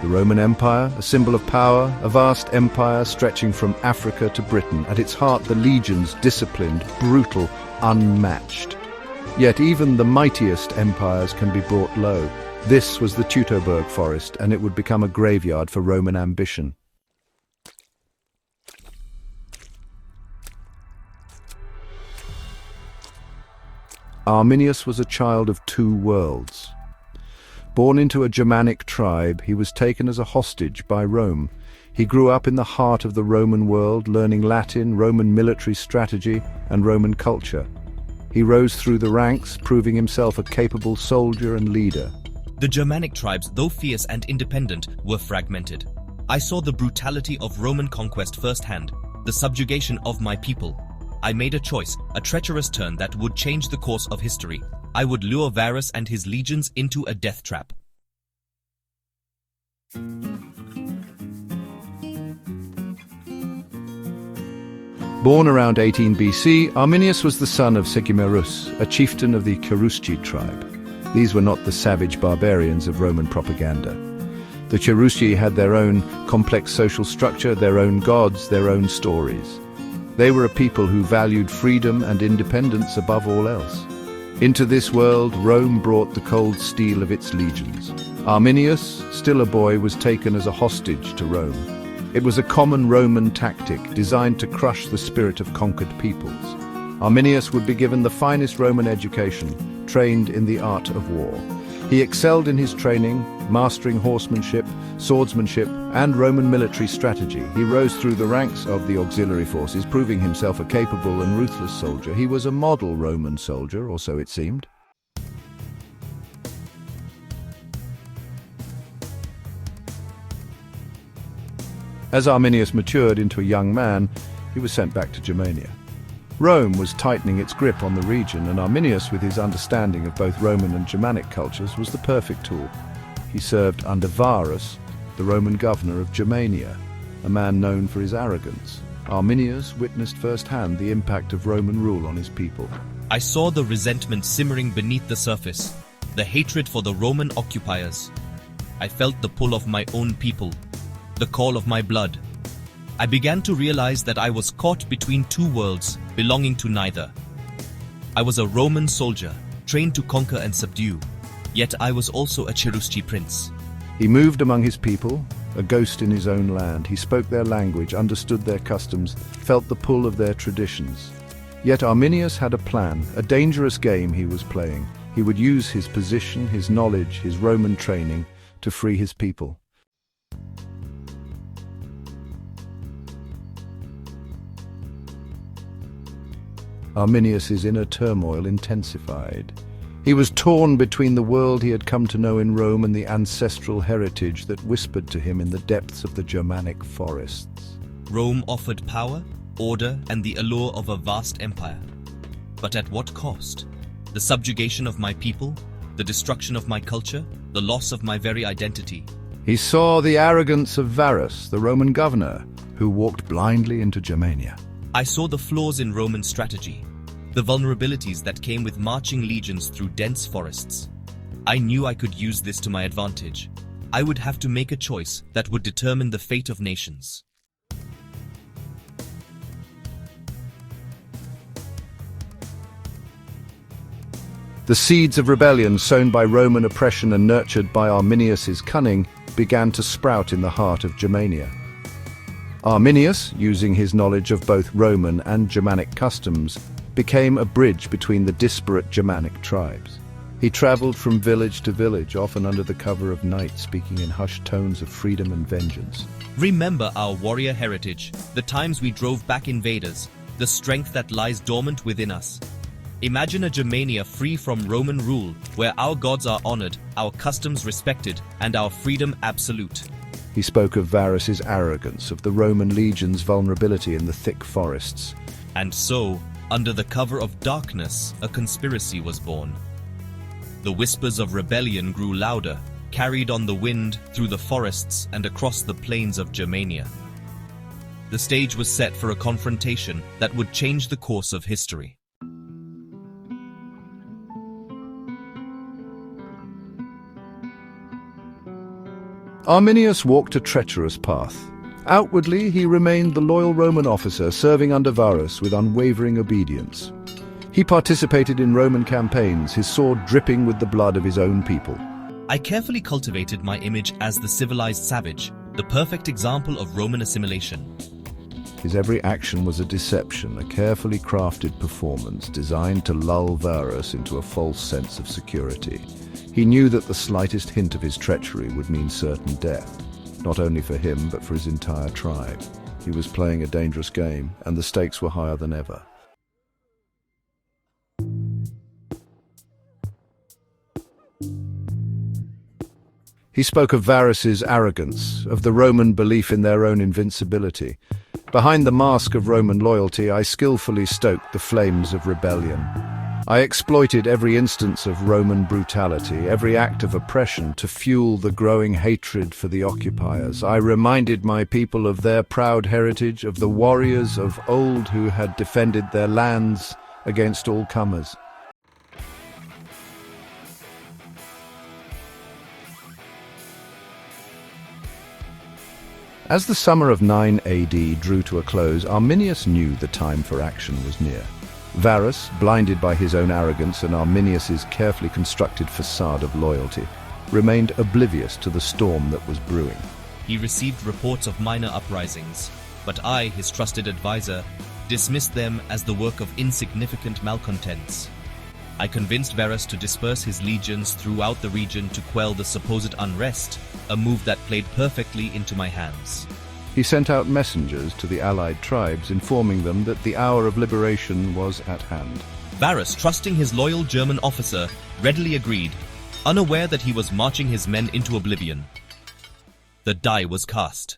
The Roman Empire, a symbol of power, a vast empire stretching from Africa to Britain. At its heart, the legions, disciplined, brutal, unmatched. Yet even the mightiest empires can be brought low. This was the Teutoburg forest, and it would become a graveyard for Roman ambition. Arminius was a child of two worlds. Born into a Germanic tribe, he was taken as a hostage by Rome. He grew up in the heart of the Roman world, learning Latin, Roman military strategy, and Roman culture. He rose through the ranks, proving himself a capable soldier and leader. The Germanic tribes, though fierce and independent, were fragmented. I saw the brutality of Roman conquest firsthand, the subjugation of my people. I made a choice, a treacherous turn that would change the course of history. I would lure Varus and his legions into a death trap. Born around 18 BC, Arminius was the son of Treacherous, a chieftain of the Cherusci tribe. These were not the savage barbarians of Roman propaganda. The Cherusci had their own complex social structure, their own gods, their own stories. They were a people who valued freedom and independence above all else. Into this world, Rome brought the cold steel of its legions. Arminius, still a boy, was taken as a hostage to Rome. It was a common Roman tactic designed to crush the spirit of conquered peoples. Arminius would be given the finest Roman education, trained in the art of war. He excelled in his training, mastering horsemanship, swordsmanship, and Roman military strategy. He rose through the ranks of the auxiliary forces, proving himself a capable and ruthless soldier. He was a model Roman soldier, or so it seemed. As Arminius matured into a young man, he was sent back to Germania. Rome was tightening its grip on the region, and Arminius, with his understanding of both Roman and Germanic cultures, was the perfect tool. He served under Varus, the Roman governor of Germania, a man known for his arrogance. Arminius witnessed firsthand the impact of Roman rule on his people. I saw the resentment simmering beneath the surface, the hatred for the Roman occupiers. I felt the pull of my own people, the call of my blood. I began to realize that I was caught between two worlds, belonging to neither. I was a Roman soldier, trained to conquer and subdue, yet I was also a Cherusci prince. He moved among his people, a ghost in his own land. He spoke their language, understood their customs, felt the pull of their traditions. Yet Arminius had a plan, a dangerous game he was playing. He would use his position, his knowledge, his Roman training to free his people. Arminius's inner turmoil intensified. He was torn between the world he had come to know in Rome and the ancestral heritage that whispered to him in the depths of the Germanic forests. Rome offered power, order, and the allure of a vast empire. But at what cost? The subjugation of my people, the destruction of my culture, the loss of my very identity. He saw the arrogance of Varus, the Roman governor, who walked blindly into Germania. I saw the flaws in Roman strategy, the vulnerabilities that came with marching legions through dense forests. I knew I could use this to my advantage. I would have to make a choice that would determine the fate of nations. The seeds of rebellion sown by Roman oppression and nurtured by Arminius's cunning began to sprout in the heart of Germania. Arminius, using his knowledge of both Roman and Germanic customs, became a bridge between the disparate Germanic tribes. He traveled from village to village, often under the cover of night, speaking in hushed tones of freedom and vengeance. Remember our warrior heritage, the times we drove back invaders, the strength that lies dormant within us. Imagine a Germania free from Roman rule, where our gods are honored, our customs respected, and our freedom absolute. He spoke of Varus's arrogance, of the Roman legion's vulnerability in the thick forests. And so, under the cover of darkness, a conspiracy was born. The whispers of rebellion grew louder, carried on the wind through the forests and across the plains of Germania. The stage was set for a confrontation that would change the course of history. Arminius walked a treacherous path. Outwardly, he remained the loyal Roman officer serving under Varus with unwavering obedience. He participated in Roman campaigns, his sword dripping with the blood of his own people. I carefully cultivated my image as the civilized savage, the perfect example of Roman assimilation. His every action was a deception, a carefully crafted performance designed to lull Varus into a false sense of security. He knew that the slightest hint of his treachery would mean certain death, not only for him but for his entire tribe. He was playing a dangerous game, and the stakes were higher than ever. He spoke of Varus's arrogance, of the Roman belief in their own invincibility. Behind the mask of Roman loyalty, I skillfully stoked the flames of rebellion. I exploited every instance of Roman brutality, every act of oppression to fuel the growing hatred for the occupiers. I reminded my people of their proud heritage, of the warriors of old who had defended their lands against all comers. As the summer of 9 AD drew to a close, Arminius knew the time for action was near. Varus, blinded by his own arrogance and Arminius's carefully constructed facade of loyalty, remained oblivious to the storm that was brewing. He received reports of minor uprisings, but I, his trusted advisor, dismissed them as the work of insignificant malcontents. I convinced Varus to disperse his legions throughout the region to quell the supposed unrest, a move that played perfectly into my hands. He sent out messengers to the allied tribes, informing them that the hour of liberation was at hand. Varus, trusting his loyal German officer, readily agreed, unaware that he was marching his men into oblivion. The die was cast.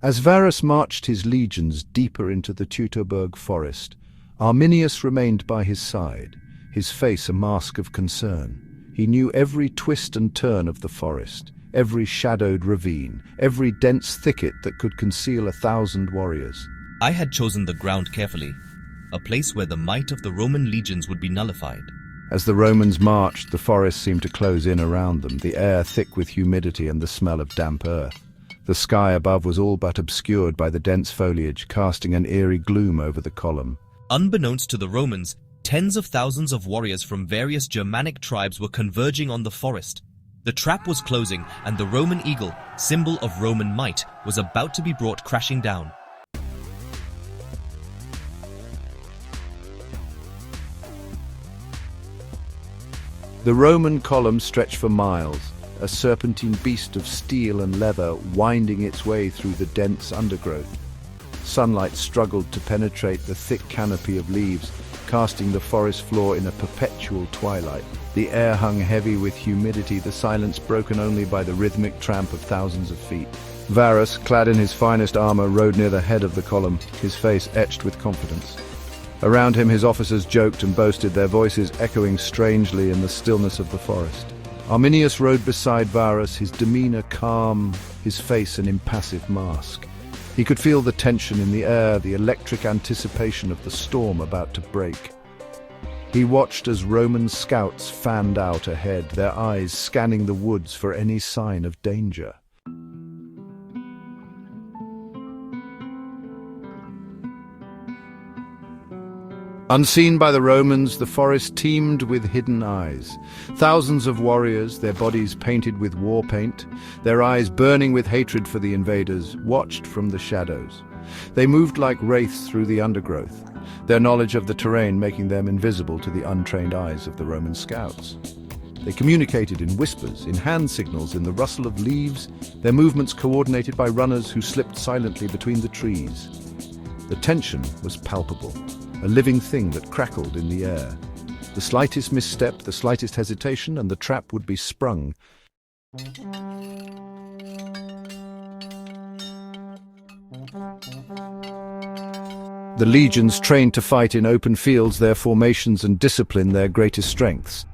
As Varus marched his legions deeper into the Teutoburg forest, Arminius remained by his side, his face a mask of concern. He knew every twist and turn of the forest, every shadowed ravine, every dense thicket that could conceal 1,000 warriors. I had chosen the ground carefully, a place where the might of the Roman legions would be nullified. As the Romans marched, the forest seemed to close in around them, the air thick with humidity and the smell of damp earth. The sky above was all but obscured by the dense foliage, casting an eerie gloom over the column. Unbeknownst to the Romans, tens of thousands of warriors from various Germanic tribes were converging on the forest. The trap was closing, and the Roman eagle, symbol of Roman might, was about to be brought crashing down. The Roman column stretched for miles, a serpentine beast of steel and leather winding its way through the dense undergrowth. Sunlight struggled to penetrate the thick canopy of leaves, casting the forest floor in a perpetual twilight. The air hung heavy with humidity, the silence broken only by the rhythmic tramp of thousands of feet. Varus, clad in his finest armor, rode near the head of the column, his face etched with confidence. Around him his officers joked and boasted, their voices echoing strangely in the stillness of the forest. Arminius rode beside Varus, his demeanor calm, his face an impassive mask. He could feel the tension in the air, the electric anticipation of the storm about to break. He watched as Roman scouts fanned out ahead, their eyes scanning the woods for any sign of danger. Unseen by the Romans, the forest teemed with hidden eyes. Thousands of warriors, their bodies painted with war paint, their eyes burning with hatred for the invaders, watched from the shadows. They moved like wraiths through the undergrowth, their knowledge of the terrain making them invisible to the untrained eyes of the Roman scouts. They communicated in whispers, in hand signals, in the rustle of leaves, their movements coordinated by runners who slipped silently between the trees. The tension was palpable, a living thing that crackled in the air. The slightest misstep, the slightest hesitation, and the trap would be sprung. The legions, trained to fight in open fields, their formations and discipline their greatest strengths,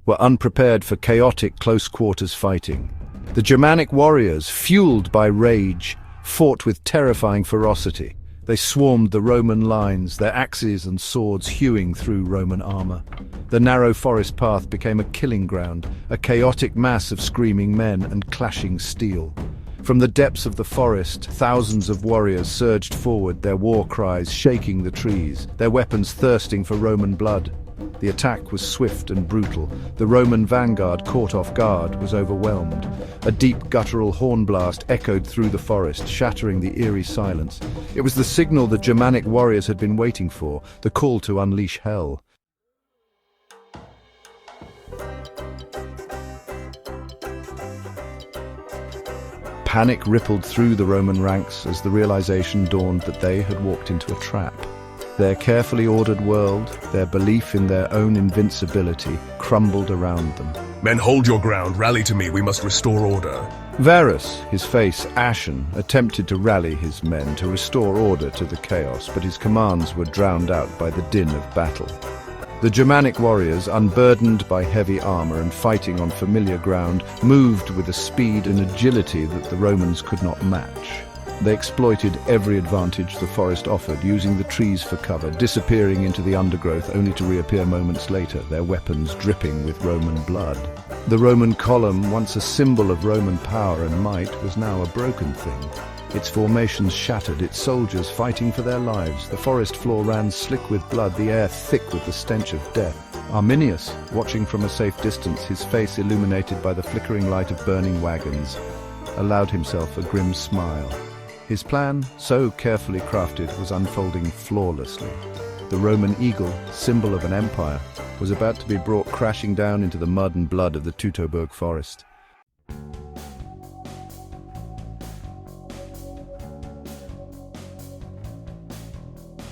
were unprepared for chaotic close-quarters fighting. The Germanic warriors, fueled by rage, fought with terrifying ferocity. They swarmed the Roman lines, their axes and swords hewing through Roman armor. The narrow forest path became a killing ground, a chaotic mass of screaming men and clashing steel. From the depths of the forest, thousands of warriors surged forward, their war cries shaking the trees, their weapons thirsting for Roman blood. The attack was swift and brutal. The Roman vanguard, caught off guard, was overwhelmed. A deep guttural horn blast echoed through the forest, shattering the eerie silence. It was the signal the Germanic warriors had been waiting for, the call to unleash hell. Panic rippled through the Roman ranks as the realization dawned that they had walked into a trap. Their carefully ordered world, their belief in their own invincibility, crumbled around them. Men, hold your ground. Rally to me. We must restore order. Varus, his face ashen, attempted to rally his men to restore order to the chaos, but his commands were drowned out by the din of battle. The Germanic warriors, unburdened by heavy armor and fighting on familiar ground, moved with a speed and agility that the Romans could not match. They exploited every advantage the forest offered, using the trees for cover, disappearing into the undergrowth only to reappear moments later, their weapons dripping with Roman blood. The Roman column, once a symbol of Roman power and might, was now a broken thing. Its formations shattered, its soldiers fighting for their lives. The forest floor ran slick with blood, the air thick with the stench of death. Arminius, watching from a safe distance, his face illuminated by the flickering light of burning wagons, allowed himself a grim smile. His plan, so carefully crafted, was unfolding flawlessly. The Roman eagle, symbol of an empire, was about to be brought crashing down into the mud and blood of the Teutoburg forest.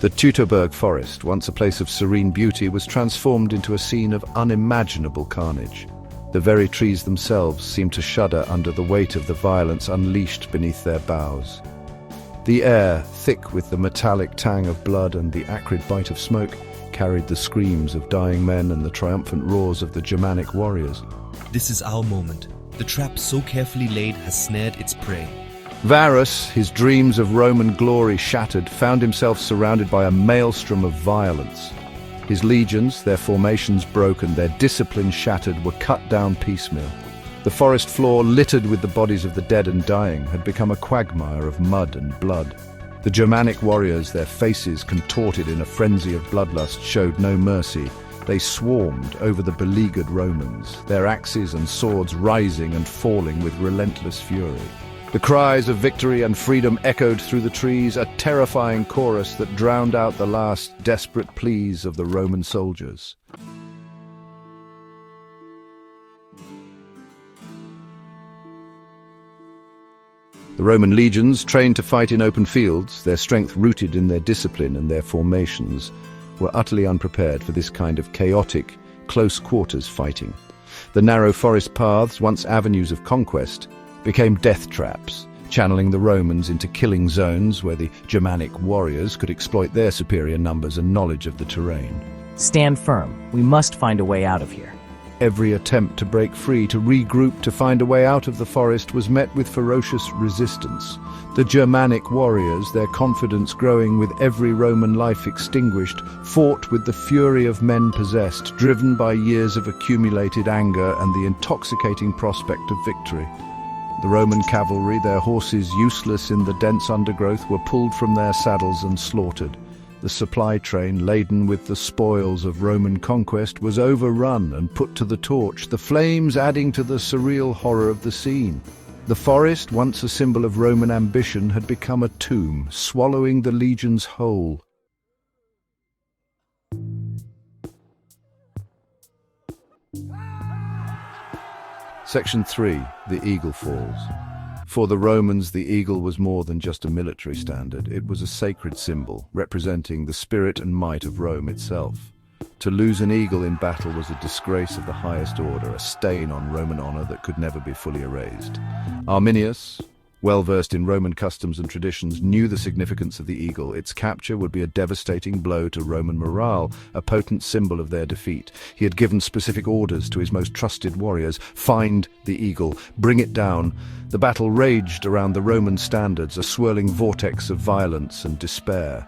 The Teutoburg forest, once a place of serene beauty, was transformed into a scene of unimaginable carnage. The very trees themselves seemed to shudder under the weight of the violence unleashed beneath their boughs. The air, thick with the metallic tang of blood and the acrid bite of smoke, carried the screams of dying men and the triumphant roars of the Germanic warriors. This is our moment. The trap so carefully laid has snared its prey. Varus, his dreams of Roman glory shattered, found himself surrounded by a maelstrom of violence. His legions, their formations broken, their discipline shattered, were cut down piecemeal. The forest floor, littered with the bodies of the dead and dying, had become a quagmire of mud and blood. The Germanic warriors, their faces contorted in a frenzy of bloodlust, showed no mercy. They swarmed over the beleaguered Romans, their axes and swords rising and falling with relentless fury. The cries of victory and freedom echoed through the trees, a terrifying chorus that drowned out the last desperate pleas of the Roman soldiers. The Roman legions, trained to fight in open fields, their strength rooted in their discipline and their formations, were utterly unprepared for this kind of chaotic, close-quarters fighting. The narrow forest paths, once avenues of conquest, became death traps, channeling the Romans into killing zones where the Germanic warriors could exploit their superior numbers and knowledge of the terrain. Stand firm. We must find a way out of here. Every attempt to break free, to regroup, to find a way out of the forest was met with ferocious resistance. The Germanic warriors, their confidence growing with every Roman life extinguished, fought with the fury of men possessed, driven by years of accumulated anger and the intoxicating prospect of victory. The Roman cavalry, their horses useless in the dense undergrowth, were pulled from their saddles and slaughtered. The supply train, laden with the spoils of Roman conquest, was overrun and put to the torch, the flames adding to the surreal horror of the scene. The forest, once a symbol of Roman ambition, had become a tomb, swallowing the legions whole. Section 3. The Eagle Falls. For the Romans, the eagle was more than just a military standard. It was a sacred symbol, representing the spirit and might of Rome itself. To lose an eagle in battle was a disgrace of the highest order, a stain on Roman honor that could never be fully erased. Arminius, well-versed in Roman customs and traditions, knew the significance of the eagle. Its capture would be a devastating blow to Roman morale, a potent symbol of their defeat. He had given specific orders to his most trusted warriors: find the eagle, bring it down. The battle raged around the Roman standards, a swirling vortex of violence and despair.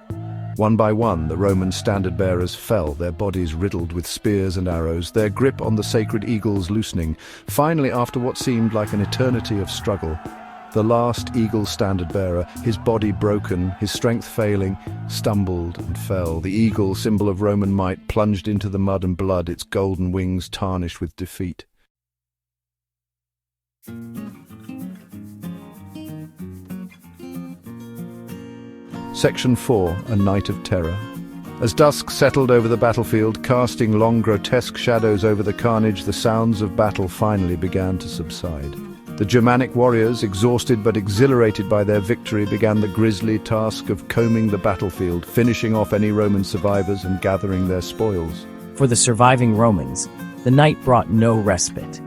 One by one, the Roman standard-bearers fell, their bodies riddled with spears and arrows, their grip on the sacred eagles loosening. Finally, after what seemed like an eternity of struggle, the last eagle standard-bearer, his body broken, his strength failing, stumbled and fell. The eagle, symbol of Roman might, plunged into the mud and blood, its golden wings tarnished with defeat. Section 4, A Night of Terror. As dusk settled over the battlefield, casting long, grotesque shadows over the carnage, the sounds of battle finally began to subside. The Germanic warriors, exhausted but exhilarated by their victory, began the grisly task of combing the battlefield, finishing off any Roman survivors and gathering their spoils. For the surviving Romans, the night brought no respite.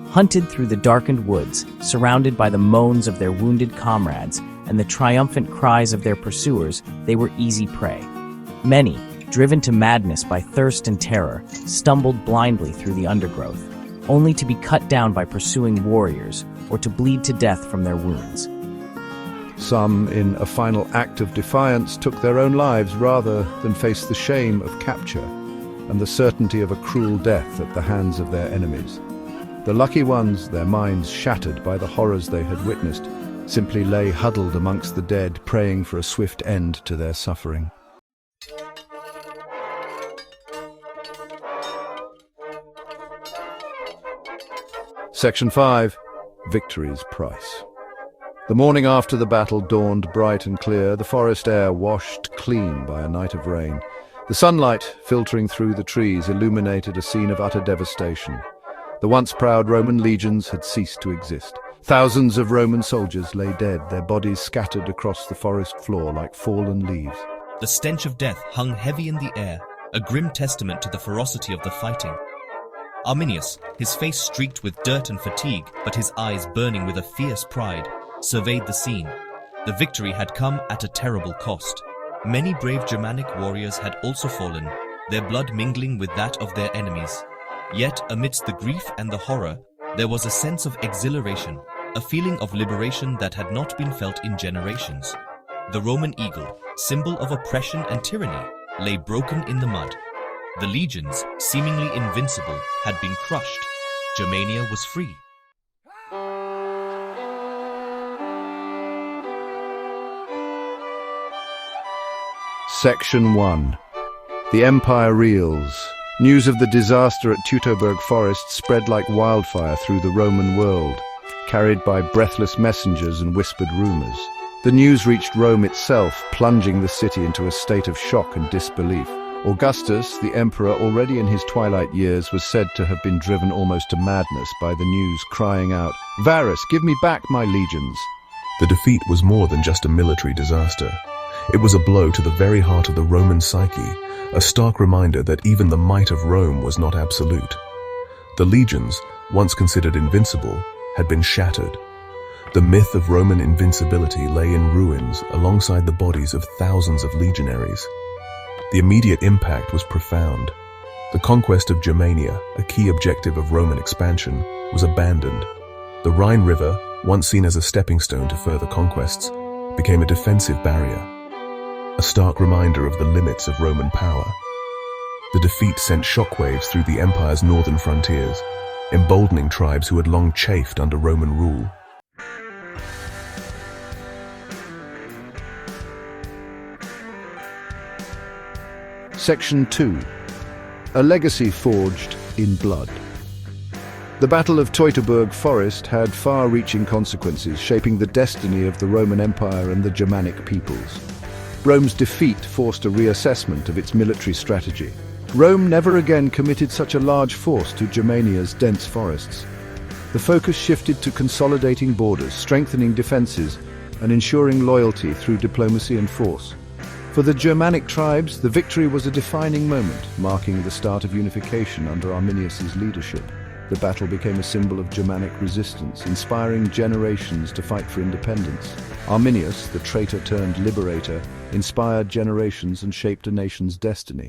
Hunted through the darkened woods, surrounded by the moans of their wounded comrades and the triumphant cries of their pursuers, they were easy prey. Many, driven to madness by thirst and terror, stumbled blindly through the undergrowth, only to be cut down by pursuing warriors or to bleed to death from their wounds. Some, in a final act of defiance, took their own lives rather than face the shame of capture and the certainty of a cruel death at the hands of their enemies. The lucky ones, their minds shattered by the horrors they had witnessed, simply lay huddled amongst the dead, praying for a swift end to their suffering. Section 5. Victory's Price. The morning after the battle dawned bright and clear, the forest air washed clean by a night of rain. The sunlight, filtering through the trees, illuminated a scene of utter devastation. The once proud Roman legions had ceased to exist. Thousands of Roman soldiers lay dead, their bodies scattered across the forest floor like fallen leaves. The stench of death hung heavy in the air, a grim testament to the ferocity of the fighting. Arminius, his face streaked with dirt and fatigue, but his eyes burning with a fierce pride, surveyed the scene. The victory had come at a terrible cost. Many brave Germanic warriors had also fallen, their blood mingling with that of their enemies. Yet, amidst the grief and the horror, there was a sense of exhilaration, a feeling of liberation that had not been felt in generations. The Roman eagle, symbol of oppression and tyranny, lay broken in the mud. The legions, seemingly invincible, had been crushed. Germania was free. Section 1. The Empire reels. News of the disaster at Teutoburg forest spread like wildfire through the Roman world, carried by breathless messengers and whispered rumors. The news reached Rome itself, plunging the city into a state of shock and disbelief. Augustus, the emperor already in his twilight years, was said to have been driven almost to madness by the news, crying out, "Varus, give me back my legions!" The defeat was more than just a military disaster. It was a blow to the very heart of the Roman psyche, a stark reminder that even the might of Rome was not absolute. The legions, once considered invincible, had been shattered. The myth of Roman invincibility lay in ruins alongside the bodies of thousands of legionaries. The immediate impact was profound. The conquest of Germania, a key objective of Roman expansion, was abandoned. The Rhine River, once seen as a stepping stone to further conquests, became a defensive barrier, a stark reminder of the limits of Roman power. The defeat sent shockwaves through the empire's northern frontiers, emboldening tribes who had long chafed under Roman rule. Section 2. A legacy forged in blood. The Battle of Teutoburg Forest had far-reaching consequences, shaping the destiny of the Roman Empire and the Germanic peoples. Rome's defeat forced a reassessment of its military strategy. Rome never again committed such a large force to Germania's dense forests. The focus shifted to consolidating borders, strengthening defenses, and ensuring loyalty through diplomacy and force. For the Germanic tribes, the victory was a defining moment, marking the start of unification under Arminius's leadership. The battle became a symbol of Germanic resistance, inspiring generations to fight for independence. Arminius, the traitor-turned liberator, inspired generations and shaped a nation's destiny.